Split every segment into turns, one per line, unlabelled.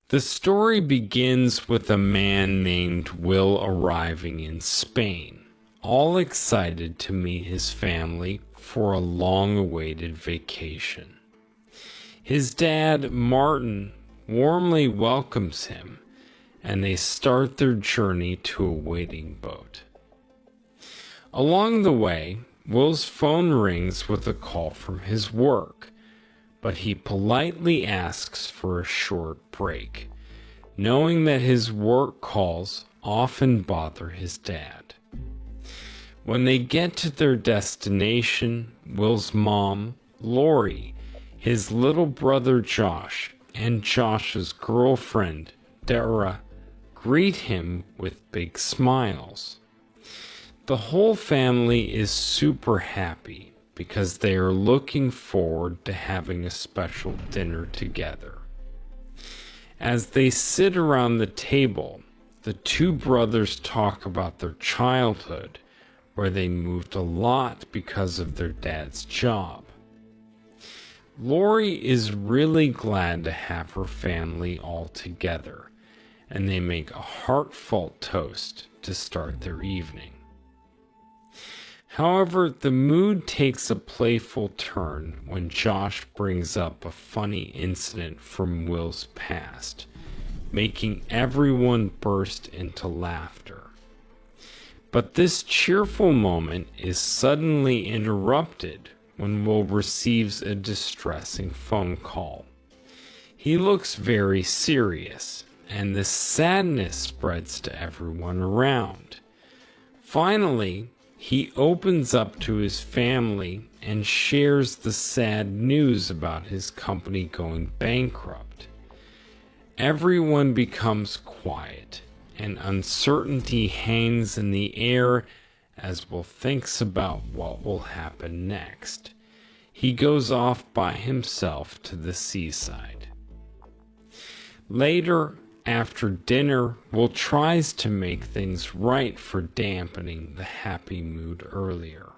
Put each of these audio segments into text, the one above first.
The story begins with a man named Will arriving in Spain, all excited to meet his family for a long-awaited vacation. His dad, Martin, warmly welcomes him, and they start their journey to a waiting boat. Along the way, Will's phone rings with a call from his work, but he politely asks for a short break, knowing that his work calls often bother his dad. When they get to their destination, Will's mom, Lori, his little brother Josh, and Josh's girlfriend, Dara, greet him with big smiles. The whole family is super happy because they are looking forward to having a special dinner together. As they sit around the table, the two brothers talk about their childhood, where they moved a lot because of their dad's job. Lori is really glad to have her family all together, and they make a heartfelt toast to start their evening. However, the mood takes a playful turn when Josh brings up a funny incident from Will's past, making everyone burst into laughter. But this cheerful moment is suddenly interrupted when Will receives a distressing phone call. He looks very serious, and the sadness spreads to everyone around. Finally, he opens up to his family and shares the sad news about his company going bankrupt. Everyone becomes quiet, and uncertainty hangs in the air as Will thinks about what will happen next. He goes off by himself to the seaside. Later, after dinner, Will tries to make things right for dampening the happy mood earlier.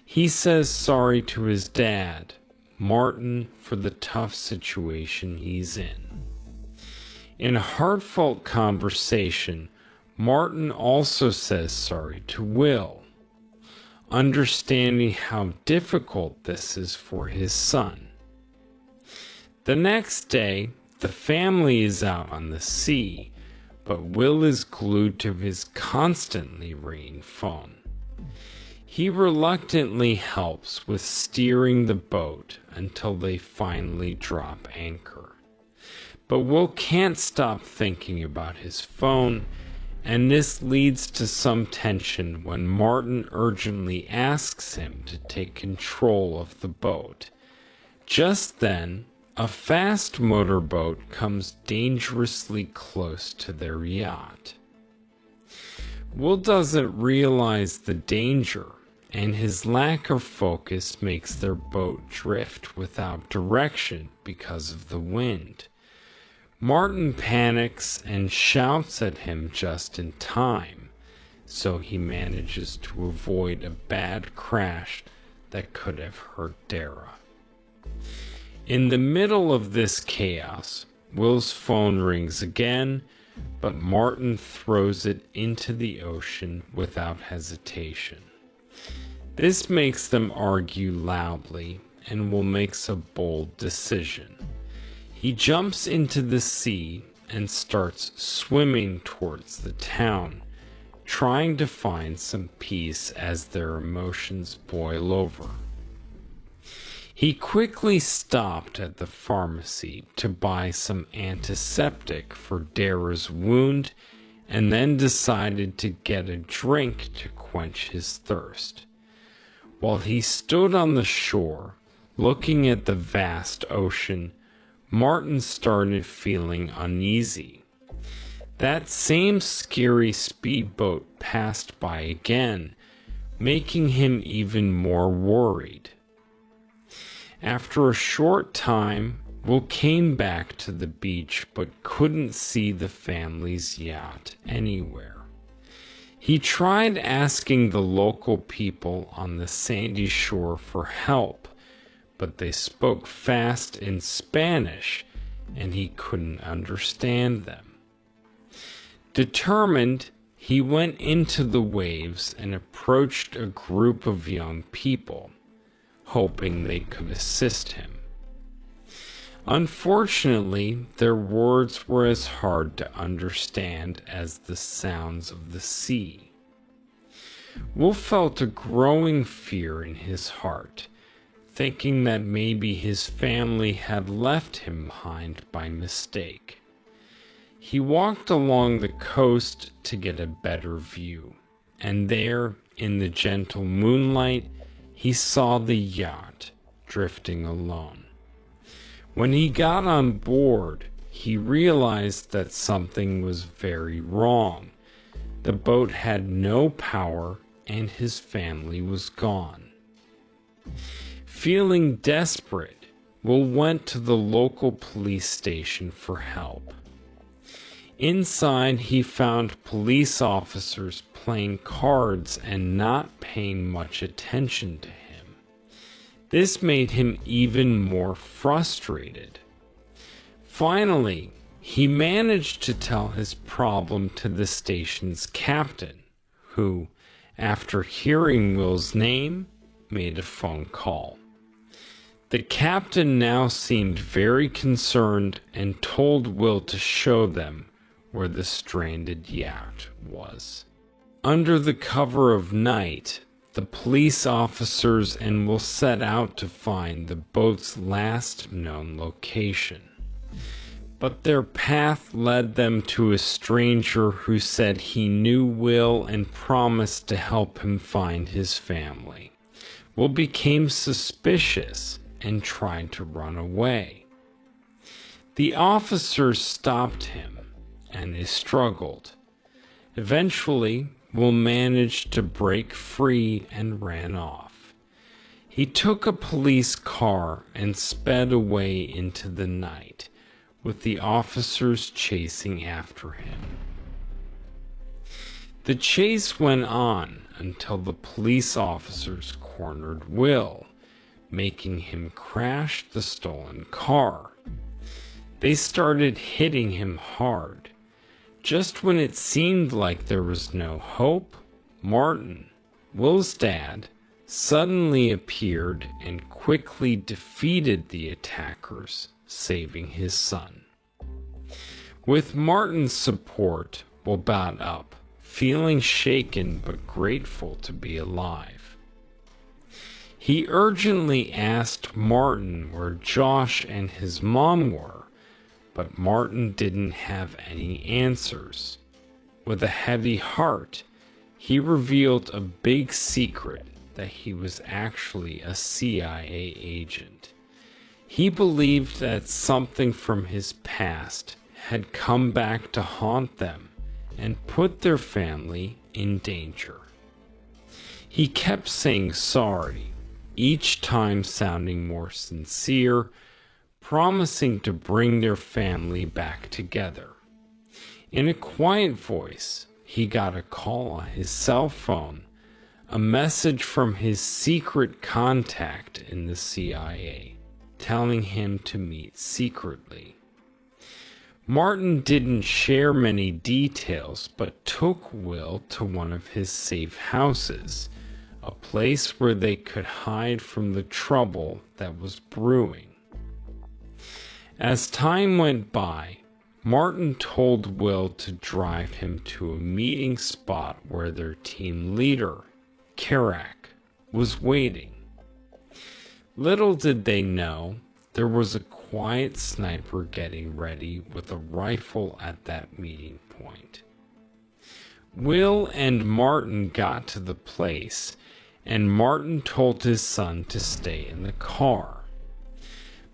He says sorry to his dad, Martin, for the tough situation he's in. In a heartfelt conversation, Martin also says sorry to Will, understanding how difficult this is for his son. The next day, the family is out on the sea, but Will is glued to his constantly ringing phone. He reluctantly helps with steering the boat until they finally drop anchor. But Will can't stop thinking about his phone, and this leads to some tension when Martin urgently asks him to take control of the boat. Just then, a fast motorboat comes dangerously close to their yacht. Will doesn't realize the danger, and his lack of focus makes their boat drift without direction because of the wind. Martin panics and shouts at him just in time, so he manages to avoid a bad crash that could have hurt Dara. In the middle of this chaos, Will's phone rings again, but Martin throws it into the ocean without hesitation. This makes them argue loudly, and Will makes a bold decision. He jumps into the sea and starts swimming towards the town, trying to find some peace as their emotions boil over. He quickly stopped at the pharmacy to buy some antiseptic for Dara's wound, and then decided to get a drink to quench his thirst. While he stood on the shore, looking at the vast ocean, Martin started feeling uneasy. That same scary speedboat passed by again, making him even more worried. After a short time, Will came back to the beach but couldn't see the family's yacht anywhere. He tried asking the local people on the sandy shore for help, but they spoke fast in Spanish, and he couldn't understand them. Determined, he went into the waves and approached a group of young people, hoping they could assist him. Unfortunately, their words were as hard to understand as the sounds of the sea. Will felt a growing fear in his heart, thinking that maybe his family had left him behind by mistake. He walked along the coast to get a better view, and there, in the gentle moonlight, he saw the yacht drifting alone. When he got on board, he realized that something was very wrong. The boat had no power, and his family was gone. Feeling desperate, Will went to the local police station for help. Inside, he found police officers playing cards and not paying much attention to him. This made him even more frustrated. Finally, he managed to tell his problem to the station's captain, who, after hearing Will's name, made a phone call. The captain now seemed very concerned and told Will to show them where the stranded yacht was. Under the cover of night, the police officers and Will set out to find the boat's last known location. But their path led them to a stranger who said he knew Will and promised to help him find his family. Will became suspicious and tried to run away. The officers stopped him, and they struggled. Eventually, Will managed to break free and ran off. He took a police car and sped away into the night, with the officers chasing after him. The chase went on until the police officers cornered Will, making him crash the stolen car. They started hitting him hard. Just when it seemed like there was no hope, Martin, Will's dad, suddenly appeared and quickly defeated the attackers, saving his son. With Martin's support, Will got up, feeling shaken but grateful to be alive. He urgently asked Martin where Josh and his mom were, but Martin didn't have any answers. With a heavy heart, he revealed a big secret that he was actually a CIA agent. He believed that something from his past had come back to haunt them and put their family in danger. He kept saying sorry, each time sounding more sincere, promising to bring their family back together. In a quiet voice, he got a call on his cell phone, a message from his secret contact in the CIA, telling him to meet secretly. Martin didn't share many details, but took Will to one of his safe houses, a place where they could hide from the trouble that was brewing. As time went by, Martin told Will to drive him to a meeting spot where their team leader, Kerak, was waiting. Little did they know, there was a quiet sniper getting ready with a rifle at that meeting point. Will and Martin got to the place, and Martin told his son to stay in the car.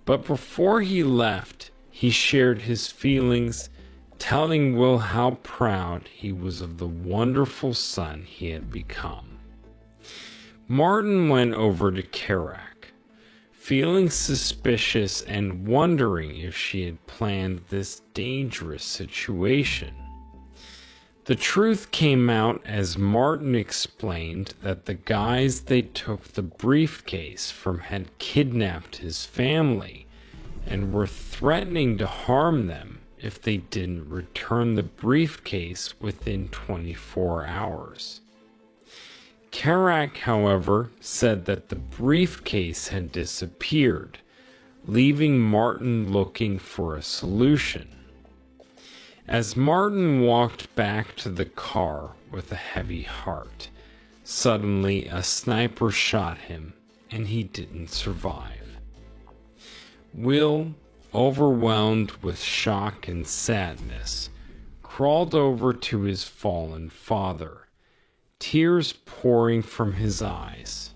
But before he left, he shared his feelings, telling Will how proud he was of the wonderful son he had become. Martin went over to Kerak, feeling suspicious and wondering if she had planned this dangerous situation. The truth came out as Martin explained that the guys they took the briefcase from had kidnapped his family and were threatening to harm them if they didn't return the briefcase within 24 hours. Kerouac, however, said that the briefcase had disappeared, leaving Martin looking for a solution. As Martin walked back to the car with a heavy heart, suddenly a sniper shot him, and he didn't survive. Will, overwhelmed with shock and sadness, crawled over to his fallen father, tears pouring from his eyes.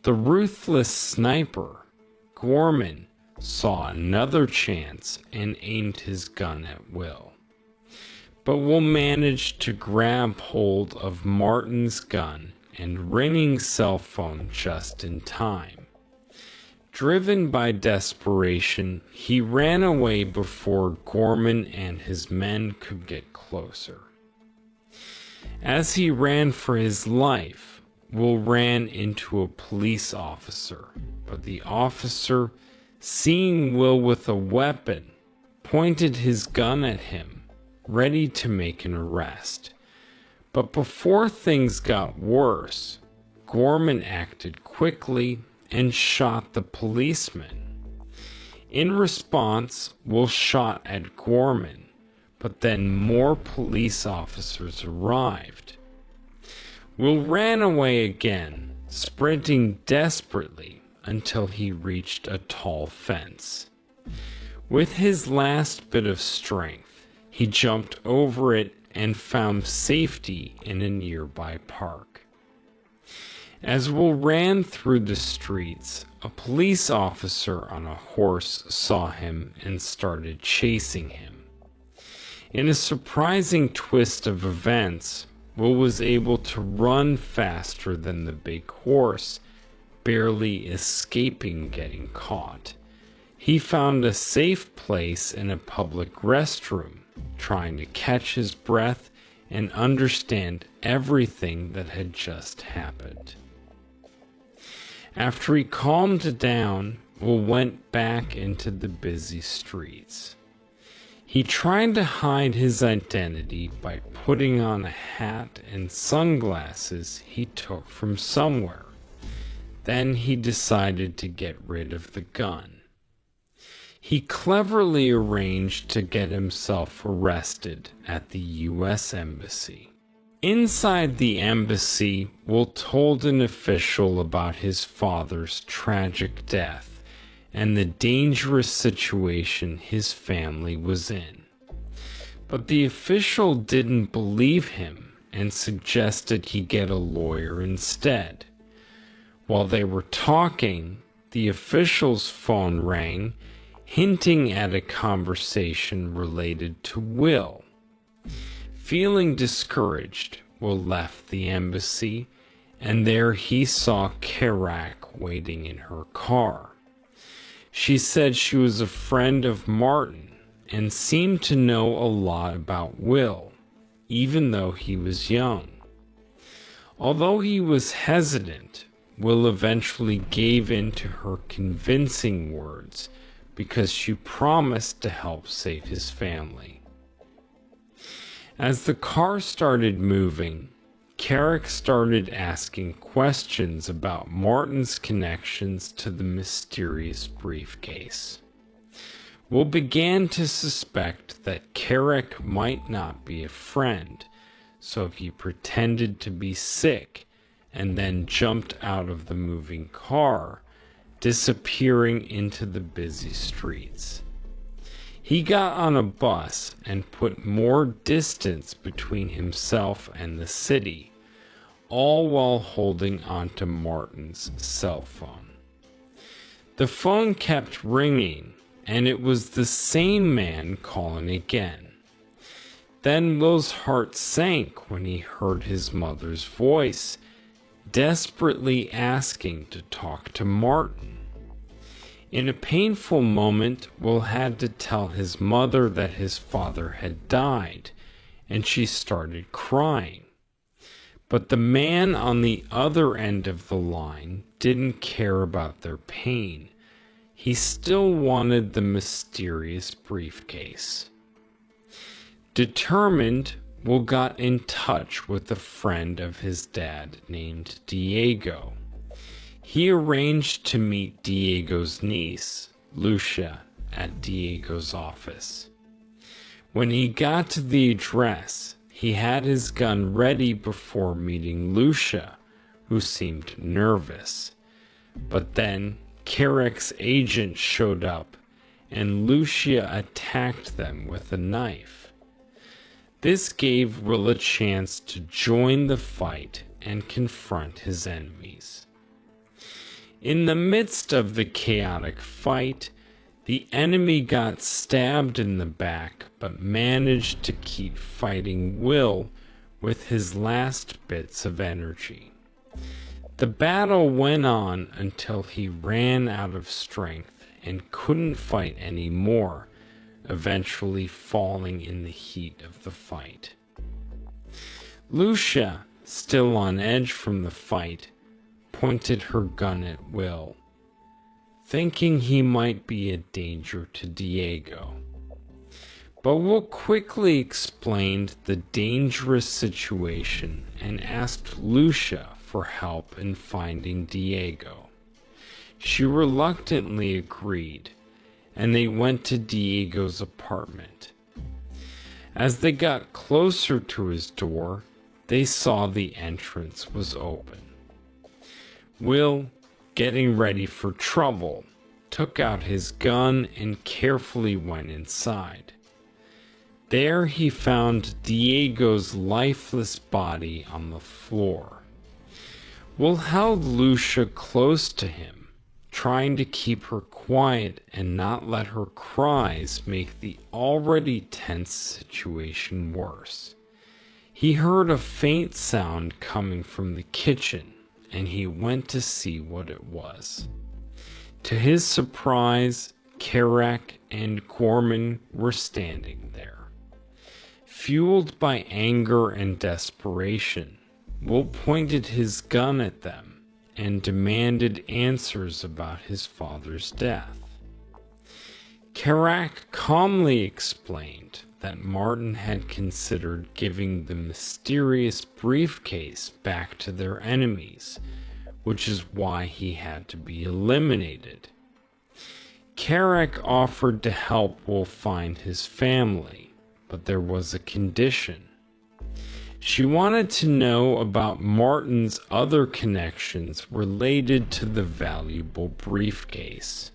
The ruthless sniper, Gorman, saw another chance and aimed his gun at Will, but Will managed to grab hold of Martin's gun and ringing cell phone just in time. Driven by desperation, he ran away before Gorman and his men could get closer. As he ran for his life, Will ran into a police officer, but the officer, seeing Will with a weapon, pointed his gun at him, ready to make an arrest. But before things got worse, Gorman acted quickly and shot the policeman. In response, Will shot at Gorman, but then more police officers arrived. Will ran away again, sprinting desperately until he reached a tall fence. With his last bit of strength, he jumped over it and found safety in a nearby park. As Will ran through the streets, a police officer on a horse saw him and started chasing him. In a surprising twist of events, Will was able to run faster than the big horse, barely escaping getting caught. He found a safe place in a public restroom, trying to catch his breath and understand everything that had just happened. After he calmed down, Will went back into the busy streets. He tried to hide his identity by putting on a hat and sunglasses he took from somewhere. Then he decided to get rid of the gun. He cleverly arranged to get himself arrested at the U.S. Embassy. Inside the embassy, Will told an official about his father's tragic death and the dangerous situation his family was in. But the official didn't believe him and suggested he get a lawyer instead. While they were talking, the official's phone rang, hinting at a conversation related to Will. Feeling discouraged, Will left the embassy, and there he saw Kerouac waiting in her car. She said she was a friend of Martin and seemed to know a lot about Will, even though he was young. Although he was hesitant, Will eventually gave in to her convincing words because she promised to help save his family. As the car started moving, Kerouac started asking questions about Martin's connections to the mysterious briefcase. Will began to suspect that Kerouac might not be a friend, so he pretended to be sick and then jumped out of the moving car, disappearing into the busy streets. He got on a bus and put more distance between himself and the city, all while holding onto Martin's cell phone. The phone kept ringing, and it was the same man calling again. Then Will's heart sank when he heard his mother's voice, desperately asking to talk to Martin. In a painful moment, Will had to tell his mother that his father had died, and she started crying. But the man on the other end of the line didn't care about their pain. he still wanted the mysterious briefcase. Determined, Will got in touch with a friend of his dad named Diego. He arranged to meet Diego's niece, Lucia, at Diego's office. When he got to the address, he had his gun ready before meeting Lucia, who seemed nervous. But then Kerek's agent showed up, and Lucia attacked them with a knife. This gave Will a chance to join the fight and confront his enemies. In the midst of the chaotic fight, the enemy got stabbed in the back but managed to keep fighting Will with his last bits of energy. The battle went on until he ran out of strength and couldn't fight anymore, eventually falling in the heat of the fight. Lucia, still on edge from the fight, pointed her gun at Will, thinking he might be a danger to Diego. But Will quickly explained the dangerous situation and asked Lucia for help in finding Diego. She reluctantly agreed, and they went to Diego's apartment. As they got closer to his door, they saw the entrance was open. Will, getting ready for trouble, took out his gun and carefully went inside. There he found Diego's lifeless body on the floor. Will held Lucia close to him, trying to keep her quiet and not let her cries make the already tense situation worse. He heard a faint sound coming from the kitchen, and he went to see what it was. To his surprise, Kerek and Gorman were standing there. Fueled by anger and desperation, Will pointed his gun at them and demanded answers about his father's death. Kerek calmly explained that Martin had considered giving the mysterious briefcase back to their enemies, which is why he had to be eliminated. Kerek offered to help Will find his family, but there was a condition. She wanted to know about Martin's other connections related to the valuable briefcase.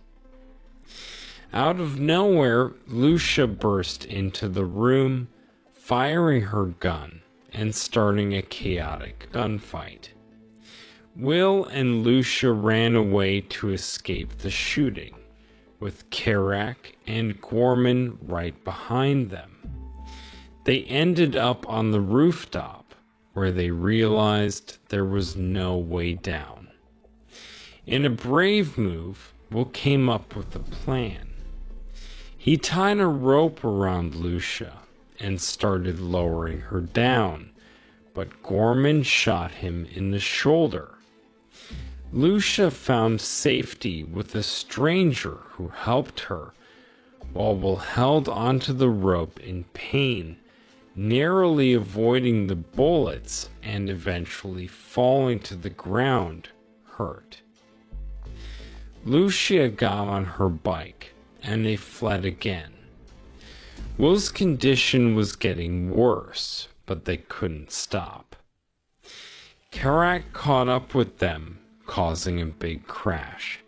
Out of nowhere, Lucia burst into the room, firing her gun and starting a chaotic gunfight. Will and Lucia ran away to escape the shooting, with Kerek and Gorman right behind them. They ended up on the rooftop, where they realized there was no way down. In a brave move, Will came up with a plan. He tied a rope around Lucia and started lowering her down, but Gorman shot him in the shoulder. Lucia found safety with a stranger who helped her, while Will held onto the rope in pain, narrowly avoiding the bullets and eventually falling to the ground, hurt. Lucia got on her bike, and they fled again. Will's condition was getting worse, but they couldn't stop. Kerek caught up with them, causing a big crash.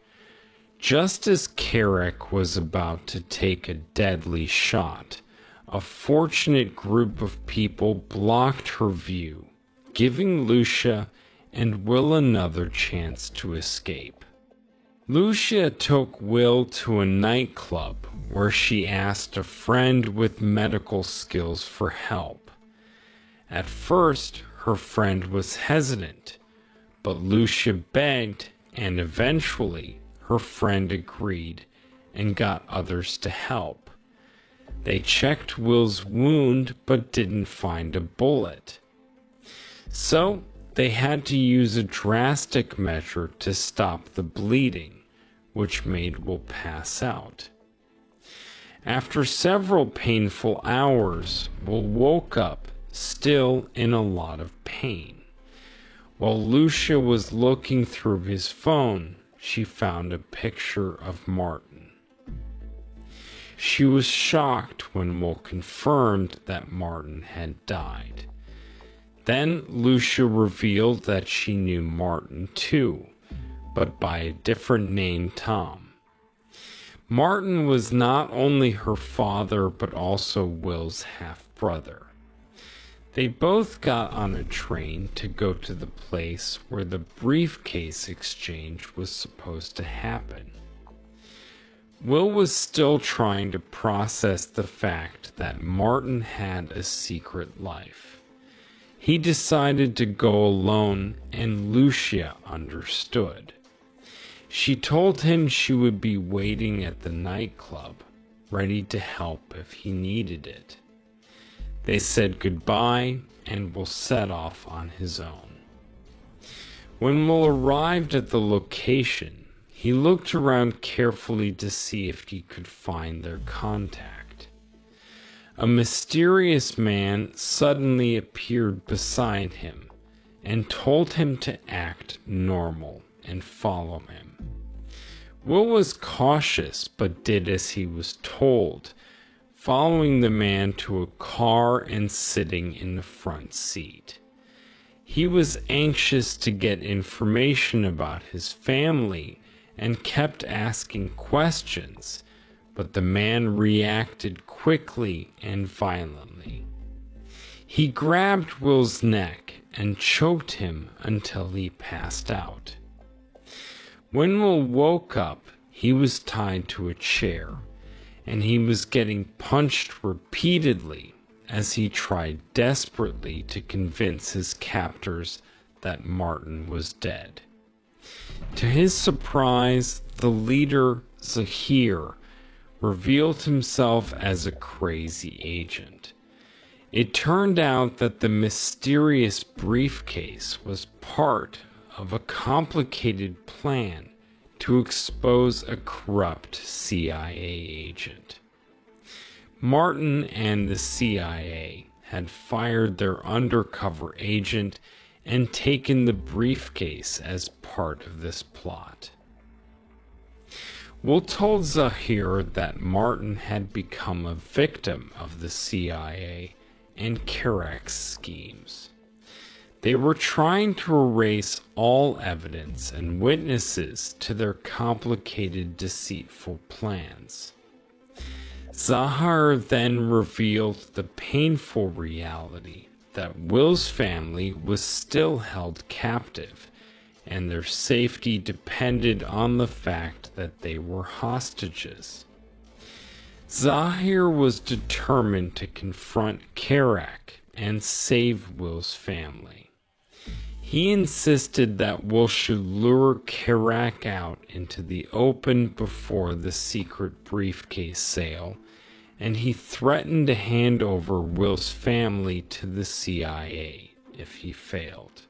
Just as Kerek was about to take a deadly shot, a fortunate group of people blocked her view, giving Lucia and Will another chance to escape. Lucia took Will to a nightclub where she asked a friend with medical skills for help. At first, her friend was hesitant, but Lucia begged, and eventually her friend agreed and got others to help. They checked Will's wound but didn't find a bullet. So they had to use a drastic measure to stop the bleeding, which made Will pass out. After several painful hours, Will woke up, still in a lot of pain. While Lucia was looking through his phone, she found a picture of Martin. She was shocked when Will confirmed that Martin had died. Then Lucia revealed that she knew Martin too, but by a different name, Tom. Martin was not only her father, but also Will's half-brother. They both got on a train to go to the place where the briefcase exchange was supposed to happen. Will was still trying to process the fact that Martin had a secret life. He decided to go alone, and Lucia understood. She told him she would be waiting at the nightclub, ready to help if he needed it. They said goodbye, and Will set off on his own. When Will arrived at the location, he looked around carefully to see if he could find their contact. A mysterious man suddenly appeared beside him and told him to act normal and follow him. Will was cautious but did as he was told, following the man to a car and sitting in the front seat. He was anxious to get information about his family and kept asking questions, but the man reacted quickly and violently. He grabbed Will's neck and choked him until he passed out. When Will woke up, he was tied to a chair, and he was getting punched repeatedly as he tried desperately to convince his captors that Martin was dead. To his surprise, the leader, Zahir, revealed himself as a crazy agent. It turned out that the mysterious briefcase was part of a complicated plan to expose a corrupt CIA agent. Martin and the CIA had fired their undercover agent and taken the briefcase as part of this plot. Will told Zahir that Martin had become a victim of the CIA and Kerak's schemes. They were trying to erase all evidence and witnesses to their complicated, deceitful plans. Zahir then revealed the painful reality that Will's family was still held captive, and their safety depended on the fact that they were hostages. Zahir was determined to confront Kerak and save Will's family. He insisted that Will should lure Kerak out into the open before the secret briefcase sale, and he threatened to hand over Will's family to the CIA if he failed.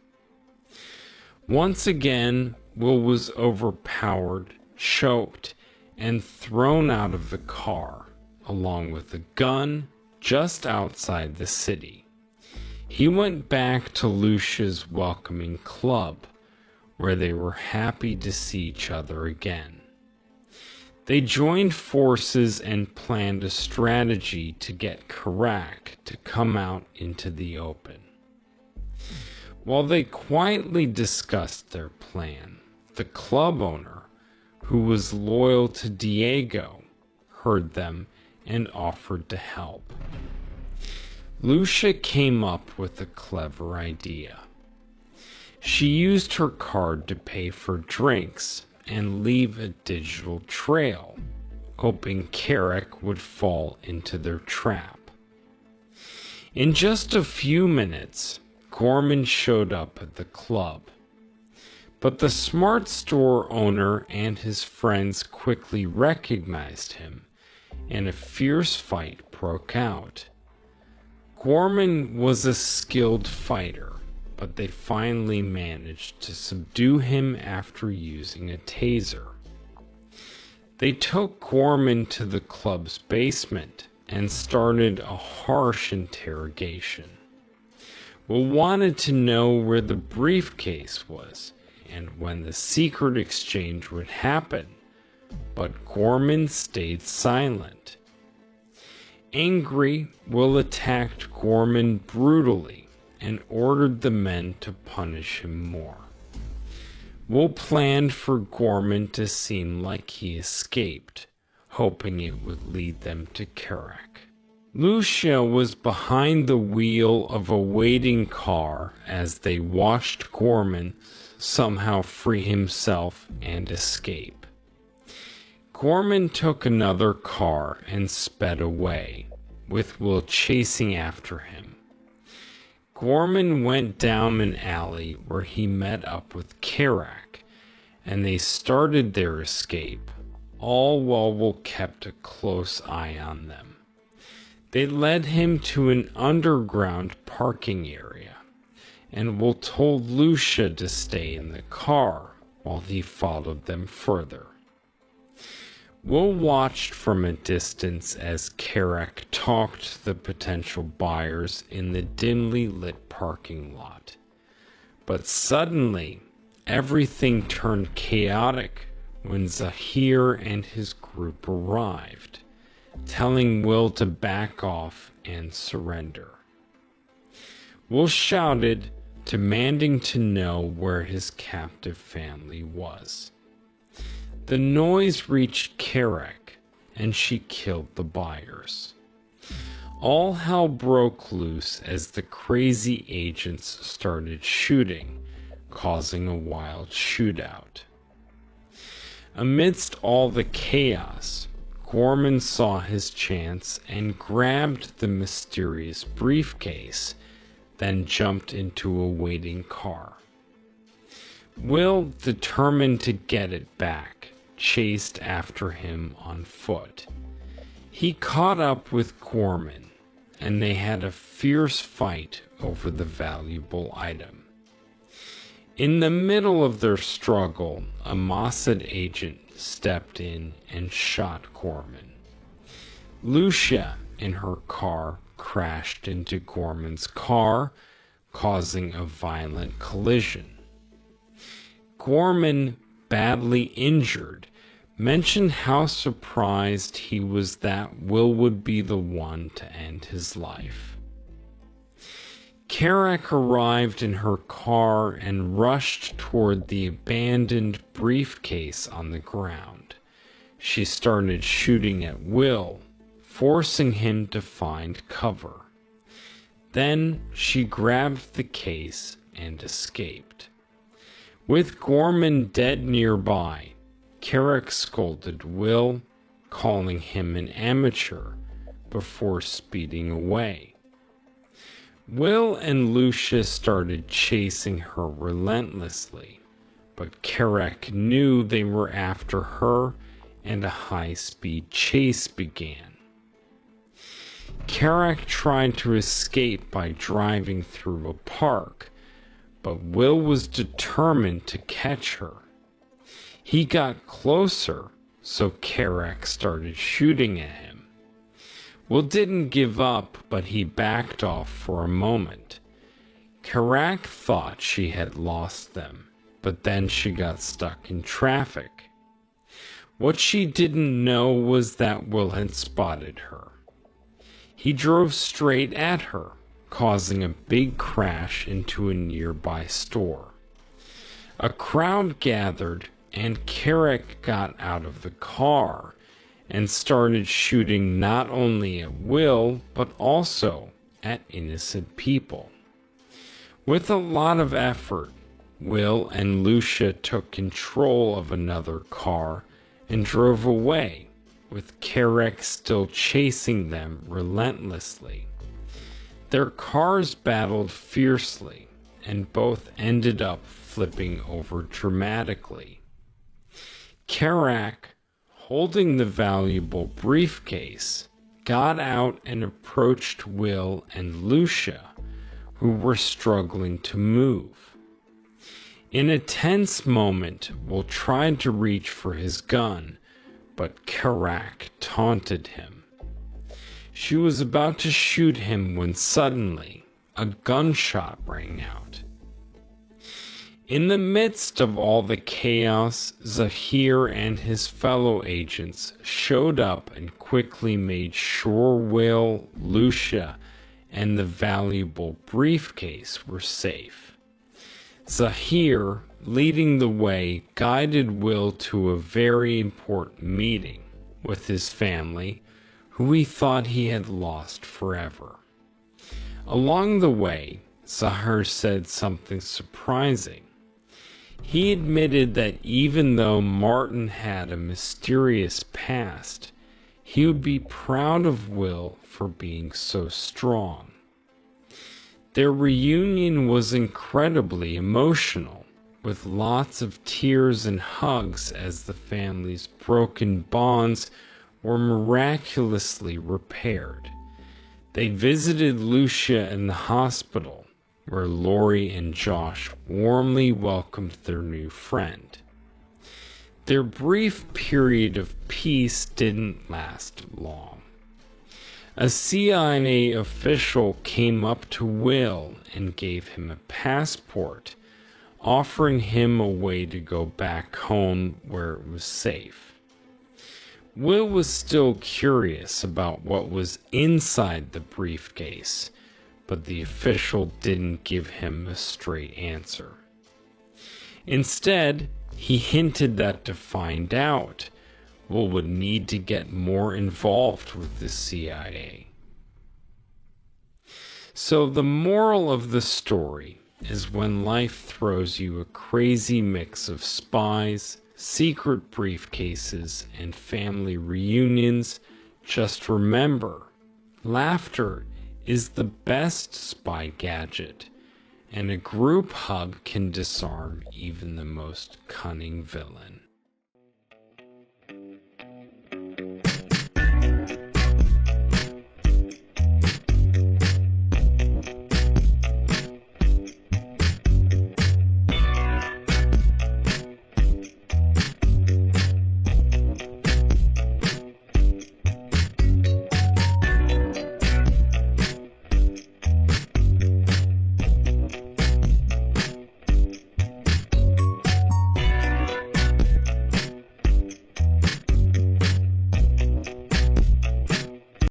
Once again, Will was overpowered, choked, and thrown out of the car, along with a gun, just outside the city. He went back to Lucia's welcoming club, where they were happy to see each other again. They joined forces and planned a strategy to get Kerak to come out into the open. While they quietly discussed their plan, the club owner, who was loyal to Diego, heard them and offered to help. Lucia came up with a clever idea. She used her card to pay for drinks and leave a digital trail, hoping Kerak would fall into their trap. In just a few minutes, Gorman showed up at the club, but the smart store owner and his friends quickly recognized him, and a fierce fight broke out. Gorman was a skilled fighter, but they finally managed to subdue him after using a taser. They took Gorman to the club's basement and started a harsh interrogation. Will wanted to know where the briefcase was and when the secret exchange would happen, but Gorman stayed silent. Angry, Will attacked Gorman brutally and ordered the men to punish him more. Will planned for Gorman to seem like he escaped, hoping it would lead them to Kerak. Lucia was behind the wheel of a waiting car as they watched Gorman somehow free himself and escape. Gorman took another car and sped away, with Will chasing after him. Gorman went down an alley where he met up with Kerak, and they started their escape, all while Will kept a close eye on them. They led him to an underground parking area, and Will told Lucia to stay in the car while he followed them further. Will watched from a distance as Kerak talked to the potential buyers in the dimly lit parking lot. But suddenly, everything turned chaotic when Zahir and his group arrived, telling Will to back off and surrender. Will shouted, demanding to know where his captive family was. The noise reached Kerak, and she killed the buyers. All hell broke loose as the crazy agents started shooting, causing a wild shootout. Amidst all the chaos, Gorman saw his chance and grabbed the mysterious briefcase, then jumped into a waiting car. Will, determined to get it back, chased after him on foot. He caught up with Gorman, and they had a fierce fight over the valuable item. In the middle of their struggle, a Mossad agent stepped in and shot Gorman. Lucia, in her car, crashed into Gorman's car, causing a violent collision. Gorman, badly injured, mentioned how surprised he was that Will would be the one to end his life. Kerak arrived in her car and rushed toward the abandoned briefcase on the ground. She started shooting at Will, forcing him to find cover. Then she grabbed the case and escaped. With Gorman dead nearby, Kerak scolded Will, calling him an amateur, before speeding away. Will and Lucia started chasing her relentlessly, but Kerak knew they were after her, and a high-speed chase began. Kerak tried to escape by driving through a park, but Will was determined to catch her. He got closer, so Kerak started shooting at him. Will didn't give up, but he backed off for a moment. Kerak thought she had lost them, but then she got stuck in traffic. What she didn't know was that Will had spotted her. He drove straight at her, causing a big crash into a nearby store. A crowd gathered, and Kerak got out of the car and started shooting not only at Will, but also at innocent people. With a lot of effort, Will and Lucia took control of another car and drove away, with Kerak still chasing them relentlessly. Their cars battled fiercely, and both ended up flipping over dramatically. Kerak, holding the valuable briefcase, got out and approached Will and Lucia, who were struggling to move. In a tense moment, Will tried to reach for his gun, but Karak taunted him. She was about to shoot him when suddenly a gunshot rang out. In the midst of all the chaos, Zahir and his fellow agents showed up and quickly made sure Will, Lucia, and the valuable briefcase were safe. Zahir, leading the way, guided Will to a very important meeting with his family, who he thought he had lost forever. Along the way, Zahir said something surprising. He admitted that even though Martin had a mysterious past, he would be proud of Will for being so strong. Their reunion was incredibly emotional, with lots of tears and hugs as the family's broken bonds were miraculously repaired. They visited Lucia in the hospital, where Lori and Josh warmly welcomed their new friend. Their brief period of peace didn't last long. A CIA official came up to Will and gave him a passport, offering him a way to go back home where it was safe. Will was still curious about what was inside the briefcase, but the official didn't give him a straight answer. Instead, he hinted that to find out, Will would need to get more involved with the CIA. So the moral of the story is when life throws you a crazy mix of spies, secret briefcases, and family reunions, just remember, laughter is the best spy gadget, and a group hug can disarm even the most cunning villain.